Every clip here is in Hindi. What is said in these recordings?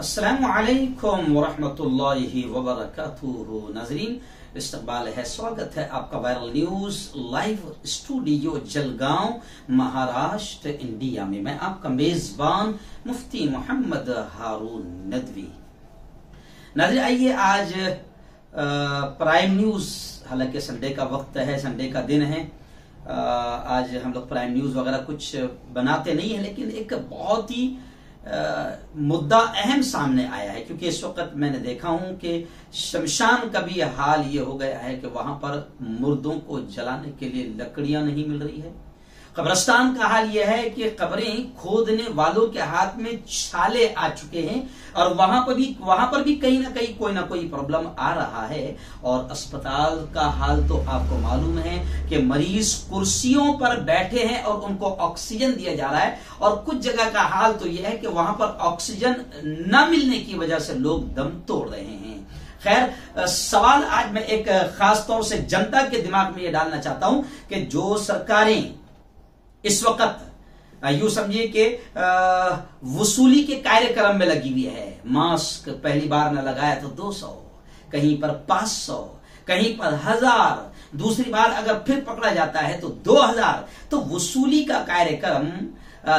अस्सलामुअलैकुम वरहमतुल्लाहि वबरकातुहू। नाज़रीन, इस्तकबाल है, स्वागत है आपका viral news live studio Jalgaon Maharashtra India में। मैं आपका मेजबान मुफ्ती मोहम्मद हारून नदवी। नाज़रीन, आइए आज प्राइम न्यूज, हालांकि संडे का वक्त है, संडे का दिन है, आज हम लोग प्राइम न्यूज वगैरह कुछ बनाते नहीं है, लेकिन एक बहुत ही मुद्दा अहम सामने आया है, क्योंकि इस वक्त मैंने देखा हूं कि शमशान का भी हाल ये हो गया है कि वहां पर मुर्दों को जलाने के लिए लकड़ियां नहीं मिल रही है। कब्रिस्तान का हाल यह है कि कब्रें खोदने वालों के हाथ में छाले आ चुके हैं और वहां पर भी कहीं ना कोई प्रॉब्लम आ रहा है। और अस्पताल का हाल तो आपको मालूम है कि मरीज कुर्सियों पर बैठे हैं और उनको ऑक्सीजन दिया जा रहा है, और कुछ जगह का हाल तो यह है कि वहां पर ऑक्सीजन न मिलने की वजह से लोग दम तोड़ रहे हैं। खैर, सवाल आज मैं एक खास तौर से जनता के दिमाग में यह डालना चाहता हूं कि जो सरकारें इस वक्त यूं समझिए कि वसूली के कार्यक्रम में लगी हुई है, मास्क पहली बार न लगाया तो 200, कहीं पर 500, कहीं पर 1000, दूसरी बार अगर फिर पकड़ा जाता है तो 2000, तो वसूली का कार्यक्रम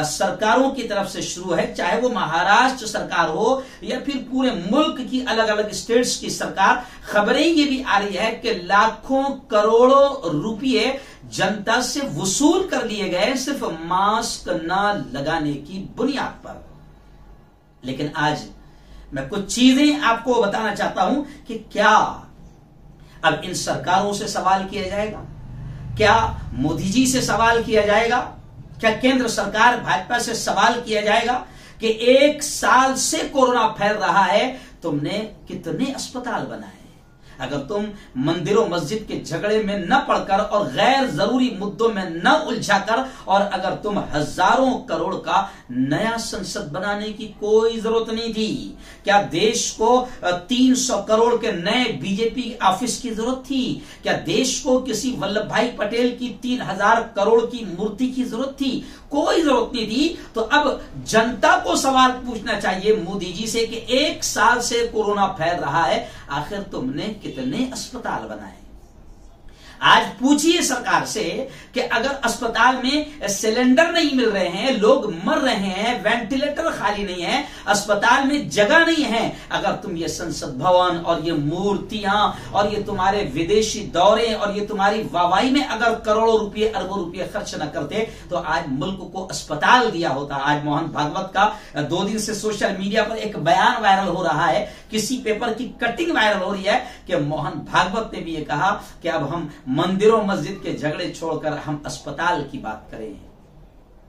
सरकारों की तरफ से शुरू है, चाहे वो महाराष्ट्र सरकार हो या फिर पूरे मुल्क की अलग अलग स्टेट्स की सरकार। खबरें ये भी आ रही है कि लाखों करोड़ों रुपए जनता से वसूल कर लिए गए सिर्फ मास्क न लगाने की बुनियाद पर। लेकिन आज मैं कुछ चीजें आपको बताना चाहता हूं कि क्या अब इन सरकारों से सवाल किया जाएगा, क्या मोदी जी से सवाल किया जाएगा, क्या केंद्र सरकार भाजपा से सवाल किया जाएगा कि 1 साल से कोरोना फैल रहा है, तुमने कितने अस्पताल बनाए? अगर तुम मंदिरों मस्जिद के झगड़े में न पड़कर और गैर जरूरी मुद्दों में न उलझाकर, और अगर तुम हजारों करोड़ का नया संसद बनाने की कोई जरूरत नहीं थी, क्या देश को 300 करोड़ के नए बीजेपी ऑफिस की जरूरत थी? क्या देश को किसी वल्लभ भाई पटेल की 3000 करोड़ की मूर्ति की जरूरत थी? कोई जरूरत नहीं थी। तो अब जनता को सवाल पूछना चाहिए मोदी जी से कि 1 साल से कोरोना फैल रहा है, आखिर तुमने कितने अस्पताल बनाए? आज पूछिए सरकार से कि अगर अस्पताल में सिलेंडर नहीं मिल रहे हैं, लोग मर रहे हैं, वेंटिलेटर खाली नहीं है, अस्पताल में जगह नहीं है, अगर तुम ये संसद भवन और ये मूर्तियां और ये तुम्हारे विदेशी दौरे और ये तुम्हारी वाहवाही में अगर करोड़ों रुपए अरबों रुपए खर्च न करते तो आज मुल्क को अस्पताल दिया होता। आज मोहन भागवत का 2 दिन से सोशल मीडिया पर एक बयान वायरल हो रहा है, किसी पेपर की कटिंग वायरल हो रही है कि मोहन भागवत ने भी ये कहा कि अब हम मंदिरों मस्जिद के झगड़े छोड़कर हम अस्पताल की बात करें।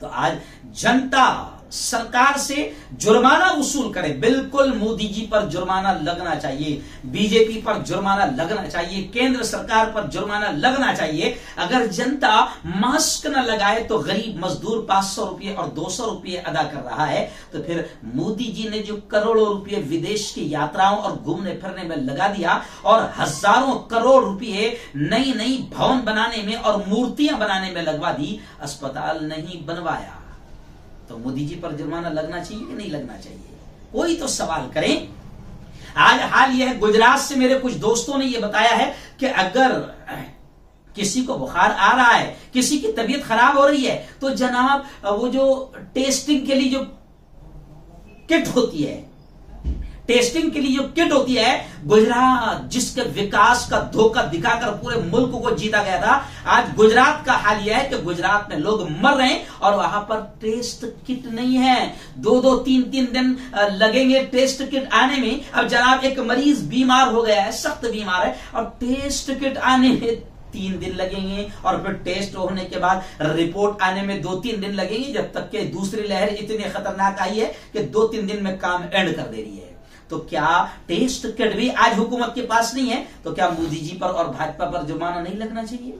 तो आज जनता सरकार से जुर्माना वसूल करे। बिल्कुल मोदी जी पर जुर्माना लगना चाहिए, बीजेपी पर जुर्माना लगना चाहिए, केंद्र सरकार पर जुर्माना लगना चाहिए। अगर जनता मास्क न लगाए तो गरीब मजदूर 500 रुपये और 200 रुपये अदा कर रहा है, तो फिर मोदी जी ने जो करोड़ों रुपये विदेश की यात्राओं और घूमने फिरने में लगा दिया और हजारों करोड़ रुपये नई नई भवन बनाने में और मूर्तियां बनाने में लगवा दी, अस्पताल नहीं बनवाया, तो मोदी जी पर जुर्माना लगना चाहिए कि नहीं लगना चाहिए? कोई तो सवाल करें। आज हाल यह है, गुजरात से मेरे कुछ दोस्तों ने यह बताया है कि अगर किसी को बुखार आ रहा है, किसी की तबीयत खराब हो रही है, तो जनाब वो जो टेस्टिंग के लिए जो किट होती है, टेस्टिंग के लिए जो किट होती है, गुजरात जिसके विकास का धोखा दिखाकर पूरे मुल्क को जीता गया था, आज गुजरात का हाल यह है कि गुजरात में लोग मर रहे हैं और वहां पर टेस्ट किट नहीं है। 2-2, 3-3 दिन लगेंगे टेस्ट किट आने में। अब जनाब एक मरीज बीमार हो गया है, सख्त बीमार है, और टेस्ट किट आने में 3 दिन लगेंगे, और फिर टेस्ट होने के बाद रिपोर्ट आने में 2-3 दिन लगेंगे, जब तक कि दूसरी लहर इतनी खतरनाक आई है कि 2-3 दिन में काम एंड कर दे रही है। तो क्या टेस्ट किट भी आज हुकूमत के पास नहीं है? तो क्या मोदी जी पर और भाजपा पर जुर्माना नहीं लगना चाहिए?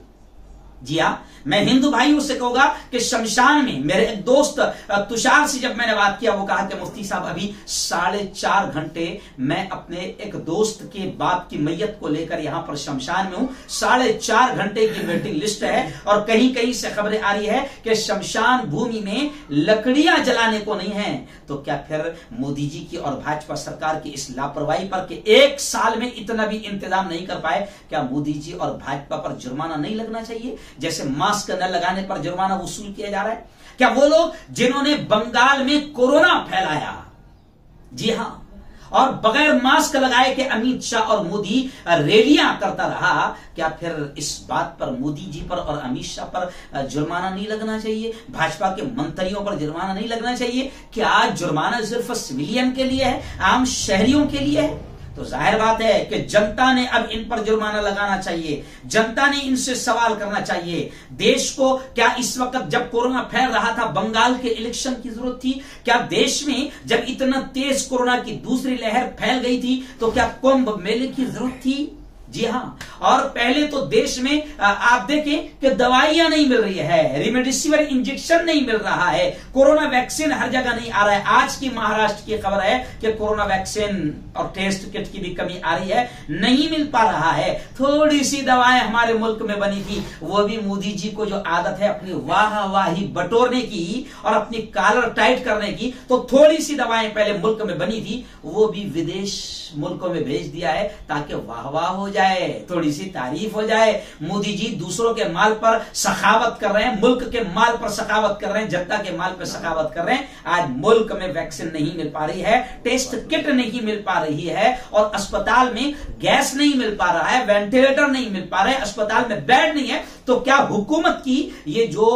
जी हाँ, मैं हिंदू भाइयों से कहूंगा कि शमशान में मेरे एक दोस्त तुषार से जब मैंने बात किया, वो कहा कि मुफ्ती साहब अभी 4.5 घंटे मैं अपने एक दोस्त के बाप की मैयत को लेकर यहां पर शमशान में हूं। 4.5 घंटे की वेटिंग लिस्ट है और कहीं कहीं से खबरें आ रही है कि शमशान भूमि में लकड़ियां जलाने को नहीं है। तो क्या फिर मोदी जी की और भाजपा सरकार की इस लापरवाही पर कि 1 साल में इतना भी इंतजाम नहीं कर पाए, क्या मोदी जी और भाजपा पर जुर्माना नहीं लगना चाहिए? जैसे मास्क न लगाने पर जुर्माना वसूल किया जा रहा है, क्या वो लोग जिन्होंने बंगाल में कोरोना फैलाया, जी हां, और बगैर मास्क लगाए के अमित शाह और मोदी रैलियां करता रहा, क्या फिर इस बात पर मोदी जी पर और अमित शाह पर जुर्माना नहीं लगना चाहिए? भाजपा के मंत्रियों पर जुर्माना नहीं लगना चाहिए? क्या जुर्माना सिर्फ सिविलियन के लिए है, आम शहरियों के लिए है? तो जाहिर बात है कि जनता ने अब इन पर जुर्माना लगाना चाहिए, जनता ने इनसे सवाल करना चाहिए। देश को क्या इस वक्त जब कोरोना फैल रहा था बंगाल के इलेक्शन की जरूरत थी? क्या देश में जब इतना तेज कोरोना की दूसरी लहर फैल गई थी तो क्या कुंभ मेले की जरूरत थी? जी हां, और पहले तो देश में आप देखें कि दवाइयां नहीं मिल रही है, रेमडेसिविर इंजेक्शन नहीं मिल रहा है, कोरोना वैक्सीन हर जगह नहीं आ रहा है। आज की महाराष्ट्र की खबर है कि कोरोना वैक्सीन और टेस्ट किट की भी कमी आ रही है, नहीं मिल पा रहा है। थोड़ी सी दवाएं हमारे मुल्क में बनी थी, वो भी मोदी जी को जो आदत है अपनी वाहवाही बटोरने की और अपनी कॉलर टाइट करने की, तो थोड़ी सी दवाएं पहले मुल्क में बनी थी, वो भी विदेश मुल्कों में भेज दिया है ताकि वाहवाह हो जाए, थोड़ी सी तारीफ हो जाए। मोदी जी दूसरों के माल पर सखावत कर रहे हैं, मुल्क के माल पर सखावत कर रहे हैं, जनता के माल पर सखावत कर रहे हैं। आज मुल्क में वैक्सीन नहीं मिल पा रही है, टेस्ट किट नहीं मिल पा रही है, और अस्पताल में गैस नहीं मिल पा रहा है, वेंटिलेटर नहीं मिल पा रहे हैं, अस्पताल में बेड नहीं है। तो क्या हुकूमत की ये जो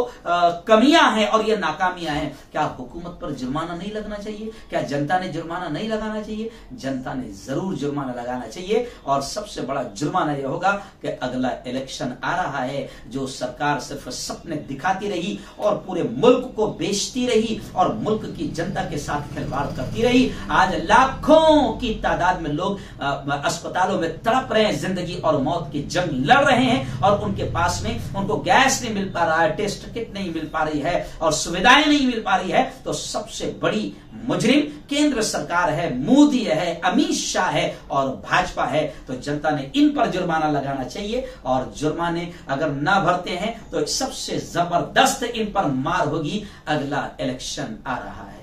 कमियां हैं और ये नाकामियां हैं, क्या हुकूमत पर जुर्माना नहीं लगना चाहिए? क्या जनता ने जुर्माना नहीं लगाना चाहिए? जनता ने जरूर जुर्माना लगाना चाहिए। और सबसे बड़ा जुर्माना यह होगा कि अगला इलेक्शन आ रहा है, जो सरकार सिर्फ सपने दिखाती रही और पूरे मुल्क को बेचती रही और मुल्क की जनता के साथ खिलवाड़ करती रही। आज लाखों की तादाद में लोग अस्पतालों में तड़प रहे हैं, जिंदगी और मौत की जंग लड़ रहे हैं, और उनके पास में उनको गैस नहीं मिल पा रहा है, टेस्ट किट नहीं मिल पा रही है और सुविधाएं नहीं मिल पा रही है। तो सबसे बड़ी मुजरिम केंद्र सरकार है, मोदी है, अमित शाह है और भाजपा है। तो जनता ने इन पर जुर्माना लगाना चाहिए, और जुर्माने अगर ना भरते हैं तो सबसे जबरदस्त इन पर मार होगी। अगला इलेक्शन आ रहा है।